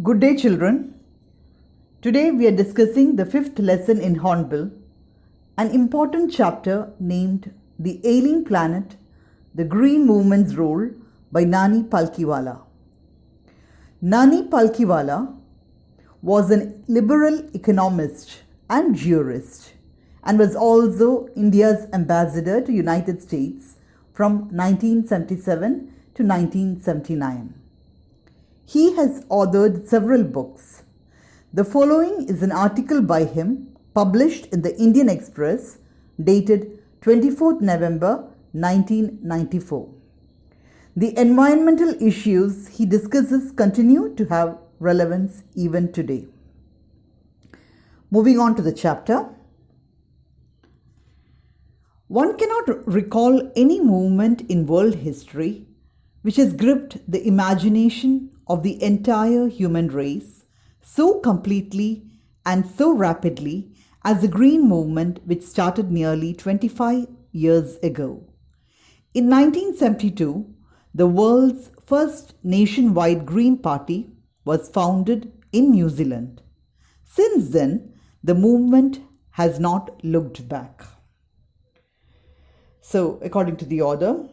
Good day, children. Today we are discussing the fifth lesson in Hornbill, an important chapter named The Ailing Planet, the Green Movement's Role by Nani Palkhiwala. Nani Palkhiwala was a liberal economist and jurist and was also India's ambassador to United States from 1977 to 1979. He has authored several books. The following is an article by him published in the Indian Express dated 24th November 1994. The environmental issues he discusses continue to have relevance even today. Moving on to the chapter. One cannot recall any movement in world history which has gripped the imagination of the entire human race so completely and so rapidly as the Green Movement, which started nearly 25 years ago. In 1972, the world's first nationwide Green Party was founded in New Zealand. Since then, the movement has not looked back. So, according to the author,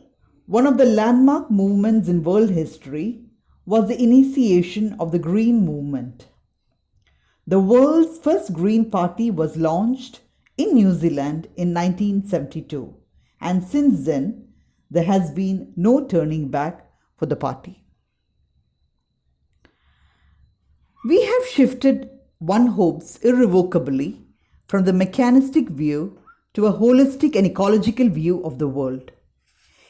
one of the landmark movements in world history was the initiation of the Green Movement. The world's first Green Party was launched in New Zealand in 1972, and since then, there has been no turning back for the party. We have shifted, one hopes, irrevocably from the mechanistic view to a holistic and ecological view of the world.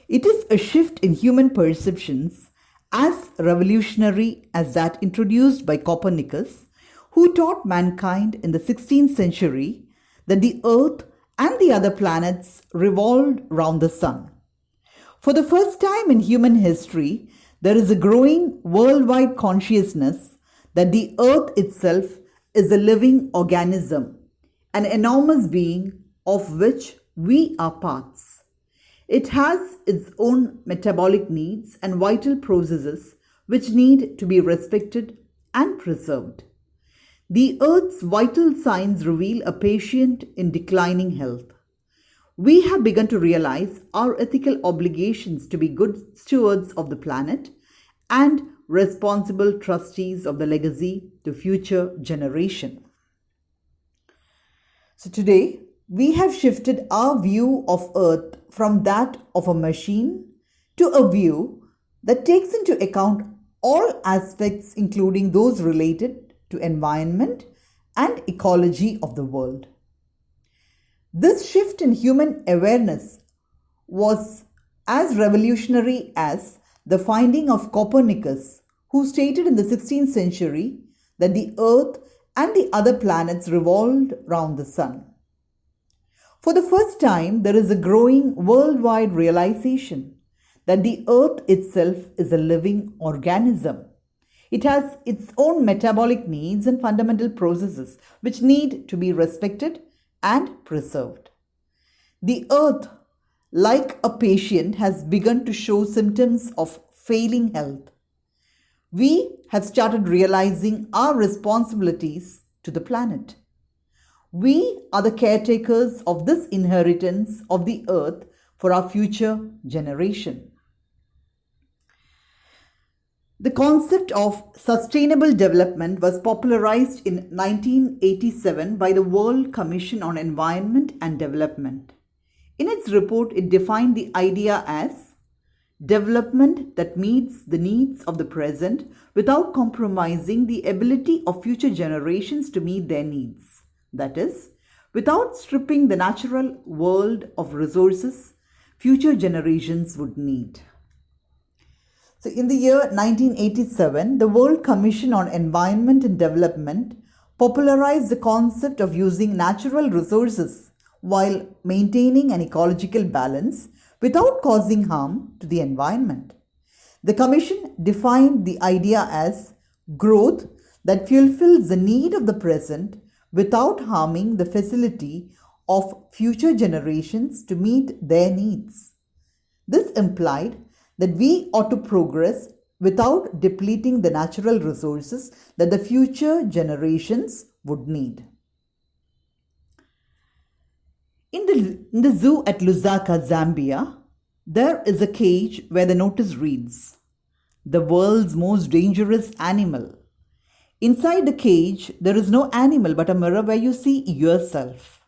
It is a shift in human perceptions as revolutionary as that introduced by Copernicus, who taught mankind in the 16th century that the Earth and the other planets revolved round the sun. For the first time in human history, there is a growing worldwide consciousness that the Earth itself is a living organism, an enormous being of which we are parts. It has its own metabolic needs and vital processes which need to be respected and preserved. The Earth's vital signs reveal a patient in declining health. We have begun to realize our ethical obligations to be good stewards of the planet and responsible trustees of the legacy to future generations. So today, we have shifted our view of Earth from that of a machine to a view that takes into account all aspects, including those related to environment and ecology of the world. This shift in human awareness was as revolutionary as the finding of Copernicus, who stated in the 16th century that the Earth and the other planets revolved round the sun. For the first time, there is a growing worldwide realization that the Earth itself is a living organism. It has its own metabolic needs and fundamental processes which need to be respected and preserved. The Earth, like a patient, has begun to show symptoms of failing health. We have started realizing our responsibilities to the planet. We are the caretakers of this inheritance of the Earth for our future generation. The concept of sustainable development was popularized in 1987 by the World Commission on Environment and Development. In its report, it defined the idea as development that meets the needs of the present without compromising the ability of future generations to meet their needs. That is, without stripping the natural world of resources future generations would need. So in the year 1987, the World Commission on Environment and Development popularized the concept of using natural resources while maintaining an ecological balance without causing harm to the environment. The Commission defined the idea as growth that fulfills the need of the present without harming the facility of future generations to meet their needs. This implied that we ought to progress without depleting the natural resources that the future generations would need. In the zoo at Lusaka, Zambia, there is a cage where the notice reads, "The world's most dangerous animal." Inside the cage, there is no animal but a mirror where you see yourself.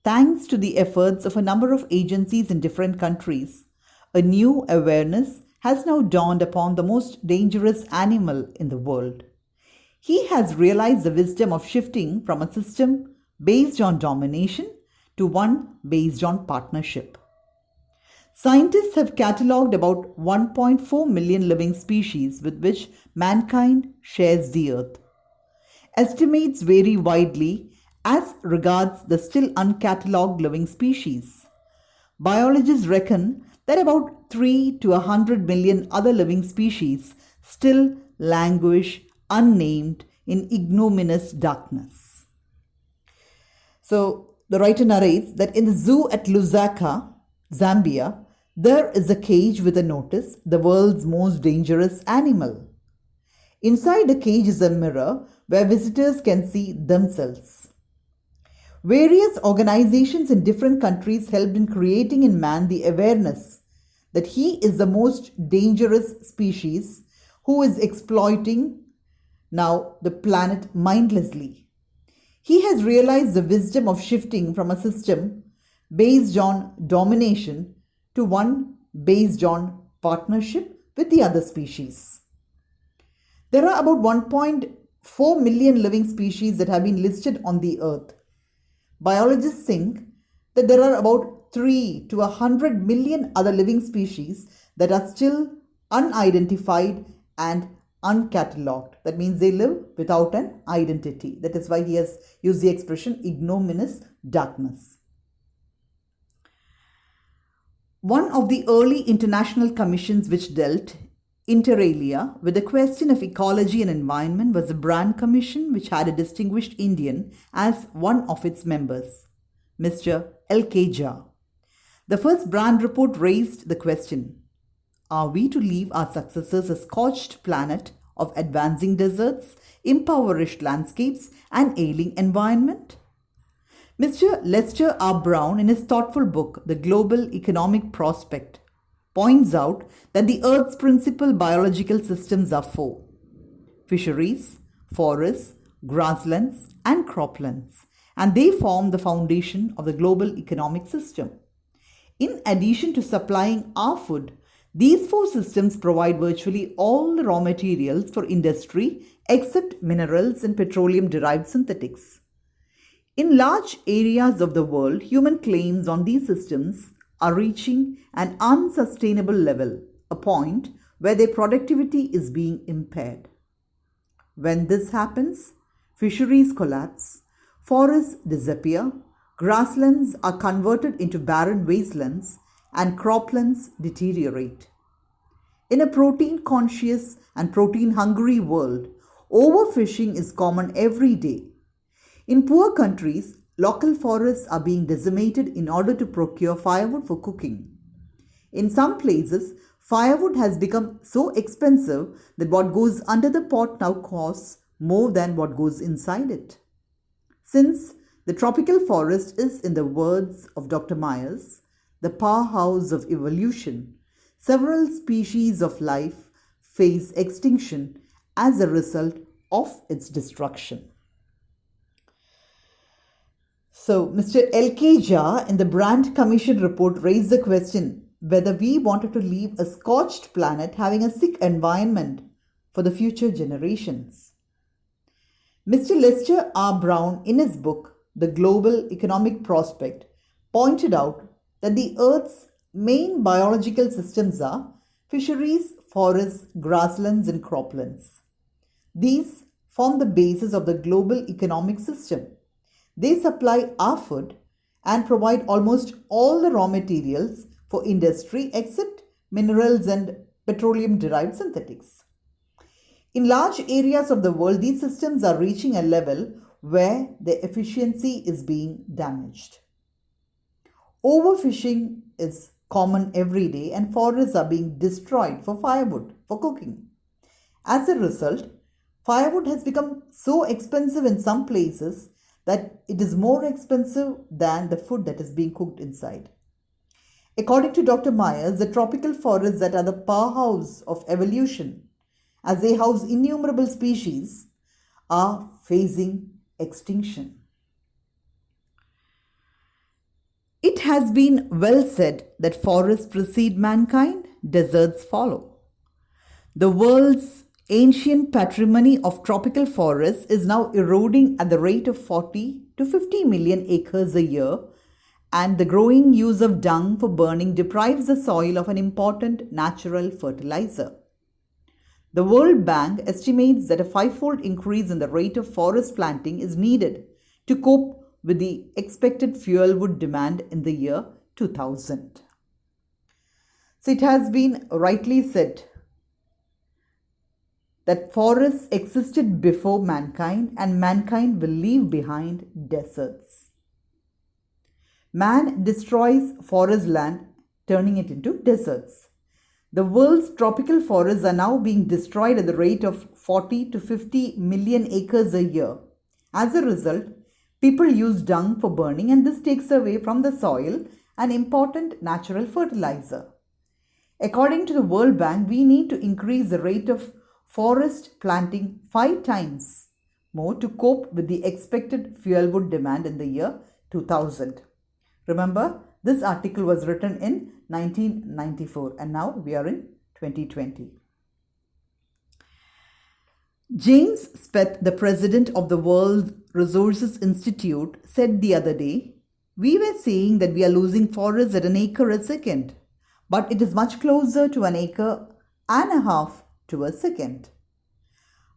Thanks to the efforts of a number of agencies in different countries, a new awareness has now dawned upon the most dangerous animal in the world. He has realized the wisdom of shifting from a system based on domination to one based on partnership. Scientists have catalogued about 1.4 million living species with which mankind shares the earth. Estimates vary widely as regards the still uncatalogued living species. Biologists reckon that about 3 to 100 million other living species still languish unnamed in ignominious darkness. So, the writer narrates that in the zoo at Lusaka, Zambia, there is a cage with a notice, "The world's most dangerous animal." Inside the cage is a mirror where visitors can see themselves. Various organizations in different countries helped in creating in man the awareness that he is the most dangerous species who is exploiting now the planet mindlessly. He has realized the wisdom of shifting from a system based on domination to one based on partnership with the other species. There are about 1.4 million living species that have been listed on the earth. Biologists think that there are about 3 to 100 million other living species that are still unidentified and uncatalogued. That means they live without an identity. That is why he has used the expression ignominious darkness. One of the early international commissions which dealt inter alia with the question of ecology and environment was the Brand Commission, which had a distinguished Indian as one of its members, Mr. L.K. Jha. The first Brand report raised the question, are we to leave our successors a scorched planet of advancing deserts, impoverished landscapes, and ailing environment? Mr. Lester R. Brown, in his thoughtful book, The Global Economic Prospect, points out that the Earth's principal biological systems are four: fisheries, forests, grasslands, and croplands, and they form the foundation of the global economic system. In addition to supplying our food, these four systems provide virtually all the raw materials for industry except minerals and petroleum-derived synthetics. In large areas of the world, human claims on these systems are reaching an unsustainable level, a point where their productivity is being impaired. When this happens, fisheries collapse, forests disappear, grasslands are converted into barren wastelands, and croplands deteriorate. In a protein-conscious and protein-hungry world, overfishing is common every day. In poor countries, local forests are being decimated in order to procure firewood for cooking. In some places, firewood has become so expensive that what goes under the pot now costs more than what goes inside it. Since the tropical forest is, in the words of Dr. Myers, the powerhouse of evolution, several species of life face extinction as a result of its destruction. So, Mr. L.K. Jha in the Brand Commission report raised the question whether we wanted to leave a scorched planet having a sick environment for the future generations. Mr. Lester R. Brown, in his book, The Global Economic Prospect, pointed out that the Earth's main biological systems are fisheries, forests, grasslands, and croplands. These form the basis of the global economic system. They supply our food and provide almost all the raw materials for industry except minerals and petroleum-derived synthetics. In large areas of the world, these systems are reaching a level where their efficiency is being damaged. Overfishing is common every day and forests are being destroyed for firewood, for cooking. As a result, firewood has become so expensive in some places that it is more expensive than the food that is being cooked inside. According to Dr. Myers, the tropical forests that are the powerhouse of evolution, as they house innumerable species, are facing extinction. It has been well said that forests precede mankind, deserts follow. The world's ancient patrimony of tropical forests is now eroding at the rate of 40 to 50 million acres a year, and the growing use of dung for burning deprives the soil of an important natural fertilizer. The World Bank estimates that a five-fold increase in the rate of forest planting is needed to cope with the expected fuel wood demand in the year 2000. So it has been rightly said that forests existed before mankind and mankind will leave behind deserts. Man destroys forest land, turning it into deserts. The world's tropical forests are now being destroyed at the rate of 40 to 50 million acres a year. As a result, people use dung for burning, and this takes away from the soil an important natural fertilizer. According to the World Bank, we need to increase the rate of forest planting 5 times more to cope with the expected fuel wood demand in the year 2000. Remember, this article was written in 1994 and now we are in 2020. James Speth, the president of the World Resources Institute, said the other day, "We were saying that we are losing forests at an acre a second, but it is much closer to an acre and a half to a second."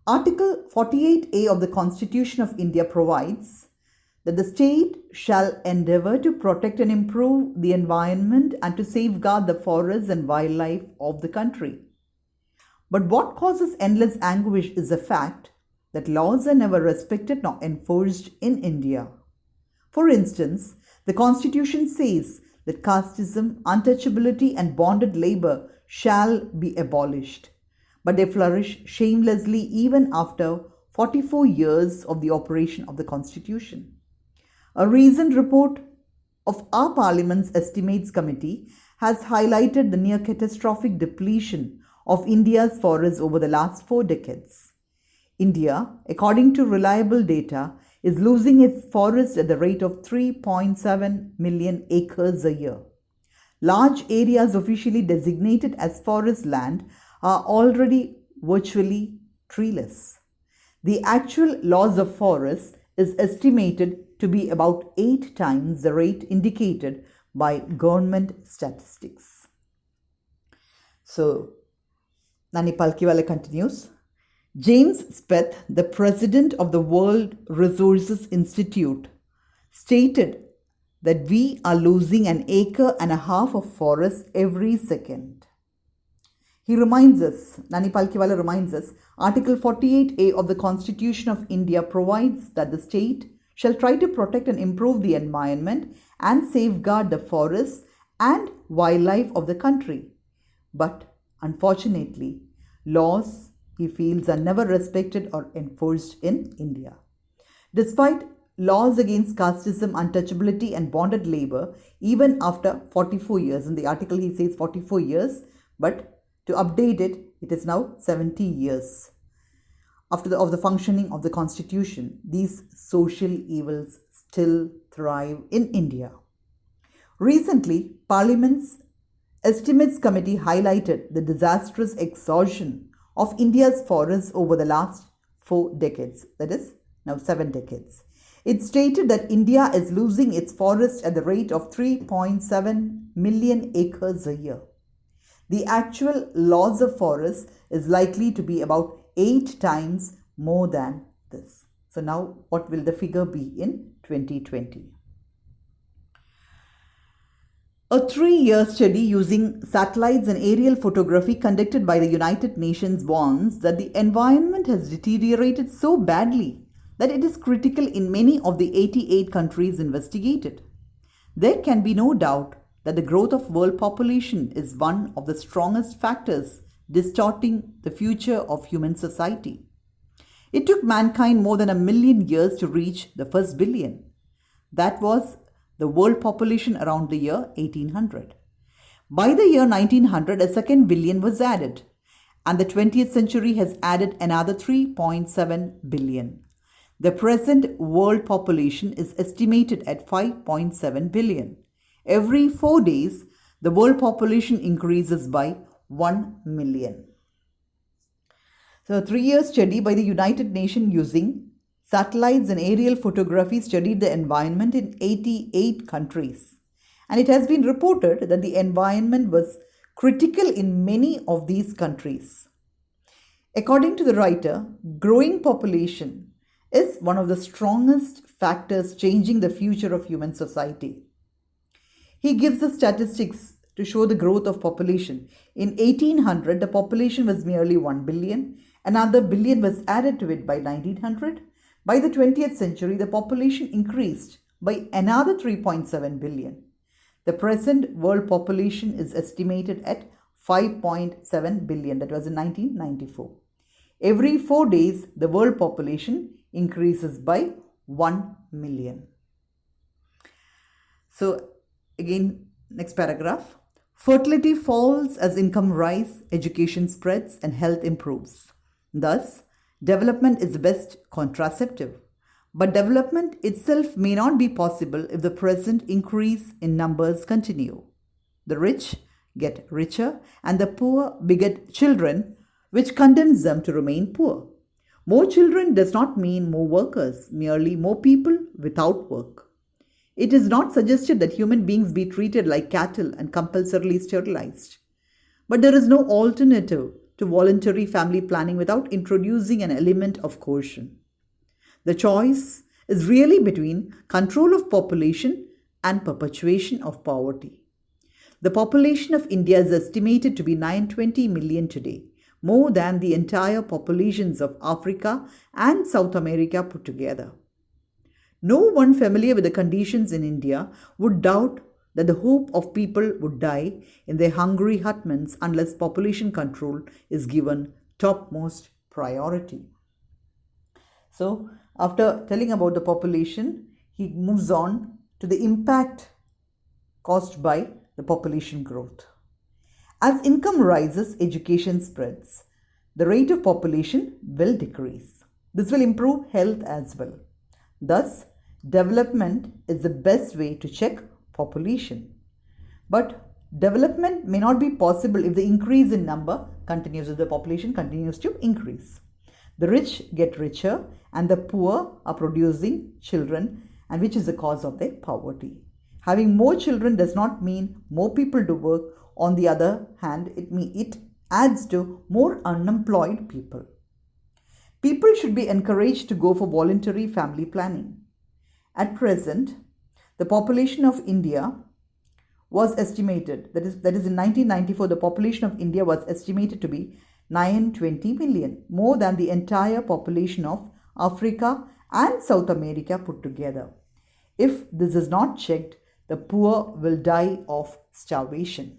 Article 48A of the Constitution of India provides that the state shall endeavour to protect and improve the environment and to safeguard the forests and wildlife of the country. But what causes endless anguish is the fact that laws are never respected nor enforced in India. For instance, the Constitution says that casteism, untouchability and bonded labour shall be abolished, but they flourish shamelessly even after 44 years of the operation of the Constitution. A recent report of our Parliament's Estimates Committee has highlighted the near catastrophic depletion of India's forests over the last 4 decades. India, according to reliable data, is losing its forests at the rate of 3.7 million acres a year. Large areas officially designated as forest land are already virtually treeless. The actual loss of forests is estimated to be about 8 times the rate indicated by government statistics. So, Nani Palkiwala continues. James Speth, the president of the World Resources Institute, stated that we are losing an acre and a half of forest every second. He reminds us, Nani Palkiwala reminds us, Article 48A of the Constitution of India provides that the state shall try to protect and improve the environment and safeguard the forests and wildlife of the country. But unfortunately, laws, he feels, are never respected or enforced in India. Despite laws against casteism, untouchability and bonded labour, even after 44 years, in the article he says 44 years, but to update it, it is now 70 years. Of the functioning of the Constitution, these social evils still thrive in India. Recently, Parliament's Estimates Committee highlighted the disastrous exhaustion of India's forests over the last 4 decades, that is, now 7 decades. It stated that India is losing its forests at the rate of 3.7 million acres a year. The actual loss of forests is likely to be about 8 times more than this. So now what will the figure be in 2020? A 3-year study using satellites and aerial photography conducted by the United Nations warns that the environment has deteriorated so badly that it is critical in many of the 88 countries investigated. There can be no doubt that the growth of world population is one of the strongest factors distorting the future of human society. It took mankind more than 1 million years to reach the first billion. That was the world population around the year 1800. By the year 1900, a second billion was added, and the 20th century has added another 3.7 billion. The present world population is estimated at 5.7 billion. Every 4 days, the world population increases by 1 million. So, a 3-year study by the United Nations using satellites and aerial photography studied the environment in 88 countries. And it has been reported that the environment was critical in many of these countries. According to the writer, growing population is one of the strongest factors changing the future of human society. He gives the statistics to show the growth of population. In 1800, the population was merely 1 billion. Another billion was added to it by 1900. By the 20th century, the population increased by another 3.7 billion. The present world population is estimated at 5.7 billion. That was in 1994. Every 4 days, the world population increases by 1 million. So, again, next paragraph. Fertility falls as income rise, education spreads, and health improves. Thus, development is the best contraceptive. But development itself may not be possible if the present increase in numbers continue. The rich get richer and the poor beget children, which condemns them to remain poor. More children does not mean more workers, merely more people without work. It is not suggested that human beings be treated like cattle and compulsorily sterilized. But there is no alternative to voluntary family planning without introducing an element of coercion. The choice is really between control of population and perpetuation of poverty. The population of India is estimated to be 920 million today, more than the entire populations of Africa and South America put together. No one familiar with the conditions in India would doubt that the hope of people would die in their hungry hutments unless population control is given topmost priority. So, after telling about the population, he moves on to the impact caused by the population growth. As income rises, education spreads. The rate of population will decrease. This will improve health as well. Thus, development is the best way to check population. But development may not be possible if the increase in number continues, if the population continues to increase. The rich get richer and the poor are producing children, and which is the cause of their poverty. Having more children does not mean more people do work. On the other hand, it adds to more unemployed people. People should be encouraged to go for voluntary family planning. At present, the population of India was estimated, that is in 1994, the population of India was estimated to be 920 million, more than the entire population of Africa and South America put together. If this is not checked, the poor will die of starvation.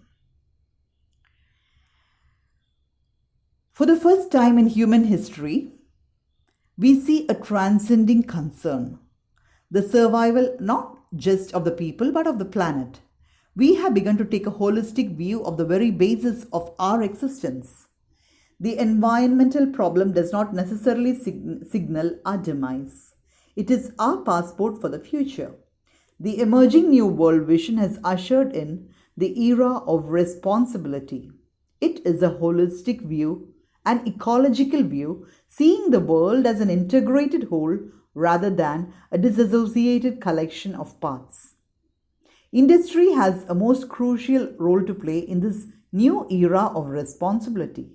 For the first time in human history, we see a transcending concern, the survival not just of the people but of the planet. We have begun to take a holistic view of the very basis of our existence. The environmental problem does not necessarily signal our demise. It is our passport for the future. The emerging New World Vision has ushered in the era of responsibility. It is a holistic view, an ecological view, seeing the world as an integrated whole rather than a disassociated collection of parts. Industry has a most crucial role to play in this new era of responsibility.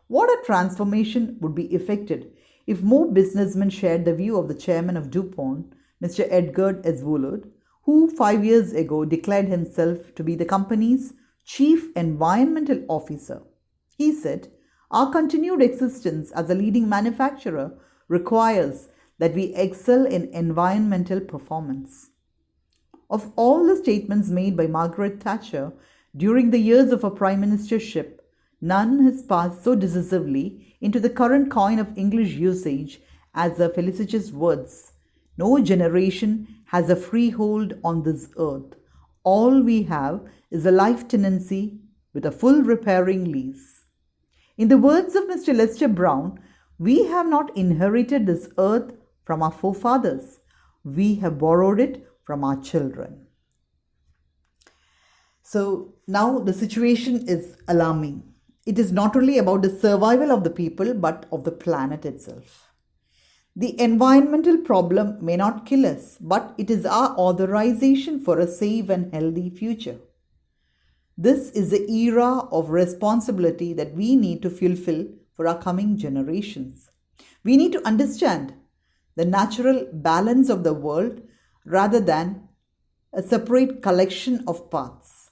What a transformation would be effected if more businessmen shared the view of the chairman of DuPont, Mr. Edgar S. Woolard, who 5 years ago declared himself to be the company's chief environmental officer. He said, "Our continued existence as a leading manufacturer requires that we excel in environmental performance." Of all the statements made by Margaret Thatcher during the years of her prime ministership, none has passed so decisively into the current coin of English usage as the felicitous words, "No generation has a freehold on this earth. All we have is a life tenancy with a full repairing lease." In the words of Mr. Lester Brown, we have not inherited this earth from our forefathers. We have borrowed it from our children. So now the situation is alarming. It is not only about the survival of the people but of the planet itself. The environmental problem may not kill us, but it is our authorization for a safe and healthy future. This is the era of responsibility that we need to fulfill for our coming generations. We need to understand the natural balance of the world rather than a separate collection of parts.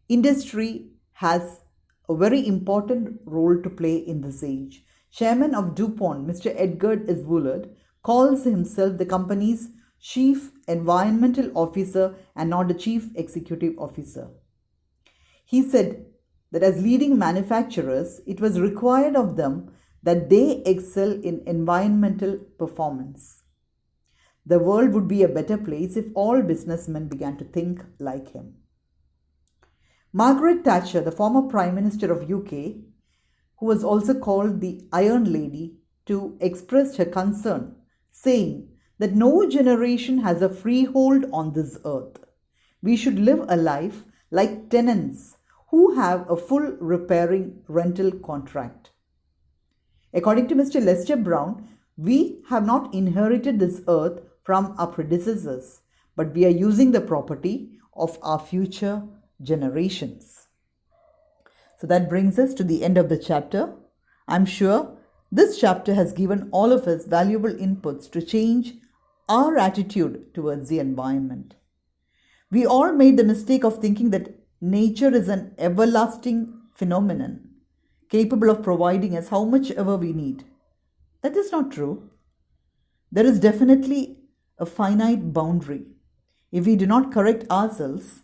Industry has a very important role to play in this age. Chairman of DuPont, Mr. Edgar S. Woolard, calls himself the company's chief environmental officer and not the chief executive officer. He said that as leading manufacturers, it was required of them that they excel in environmental performance. The world would be a better place if all businessmen began to think like him. Margaret Thatcher, the former Prime Minister of UK, who was also called the Iron Lady, too expressed her concern, saying that no generation has a freehold on this earth. We should live a life like tenants who have a full repairing rental contract. According to Mr. Lester Brown, we have not inherited this earth from our predecessors, but we are using the property of our future generations. So that brings us to the end of the chapter. I'm sure this chapter has given all of us valuable inputs to change our attitude towards the environment. We all made the mistake of thinking that nature is an everlasting phenomenon, capable of providing us how much ever we need. That is not true. There is definitely a finite boundary. If we do not correct ourselves,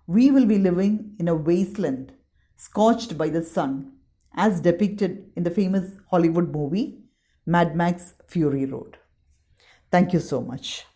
we will be living in a wasteland, scorched by the sun, as depicted in the famous Hollywood movie, Mad Max Fury Road. Thank you so much.